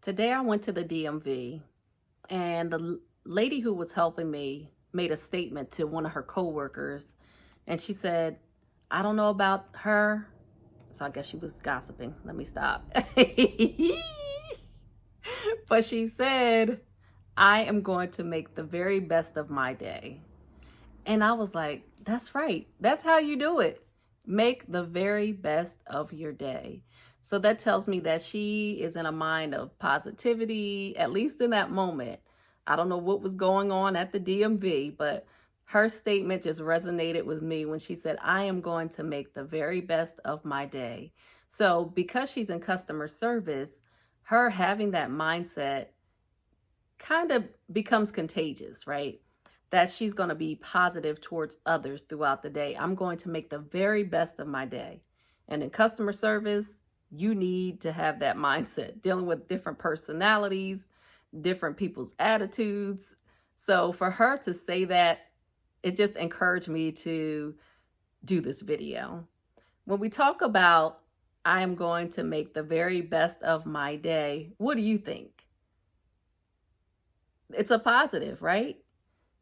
Today I went to the DMV and the lady who was helping me made a statement to one of her coworkers and she said, I don't know about her. So I guess she was gossiping. Let me stop. But she said, I am going to make the very best of my day. And I was like, that's right. That's how you do it. Make the very best of your day. So that tells me that she is in a mind of positivity, at least in that moment. I don't know what was going on at the DMV, but her statement just resonated with me when she said, I am going to make the very best of my day. So because she's in customer service, her having that mindset kind of becomes contagious, right? That she's going to be positive towards others throughout the day. I'm going to make the very best of my day. And in customer service, you need to have that mindset, dealing with different personalities, different people's attitudes. So for her to say that, it just encouraged me to do this video. When we talk about, I'm going to make the very best of my day, what do you think? It's a positive, right?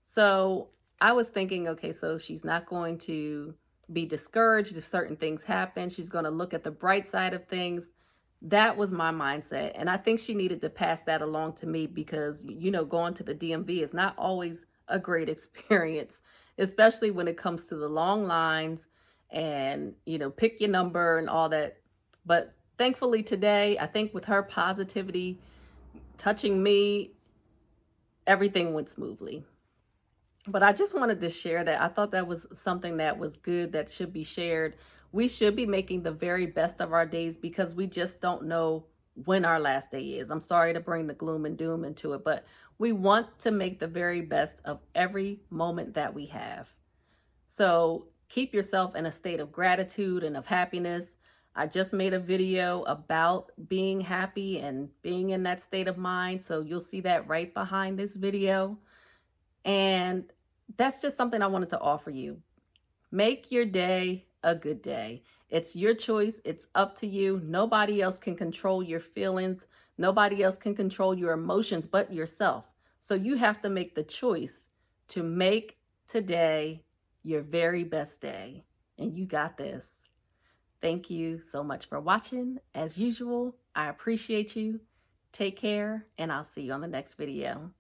So I was thinking, okay, so she's not going to be discouraged if certain things happen. She's going to look at the bright side of things. That was my mindset. And I think she needed to pass that along to me because, going to the DMV is not always a great experience, especially when it comes to the long lines and, pick your number and all that. But thankfully today, I think with her positivity touching me, everything went smoothly. But I just wanted to share that. I thought that was something that was good that should be shared. We should be making the very best of our days because we just don't know when our last day is. I'm sorry to bring the gloom and doom into it, but we want to make the very best of every moment that we have. So keep yourself in a state of gratitude and of happiness. I just made a video about being happy and being in that state of mind. So you'll see that right behind this video. And that's just something I wanted to offer you. Make your day a good day. It's your choice. It's up to you. Nobody else can control your feelings. Nobody else can control your emotions but yourself. So you have to make the choice to make today your very best day. And you got this. Thank you so much for watching. As usual, I appreciate you. Take care, and I'll see you on the next video.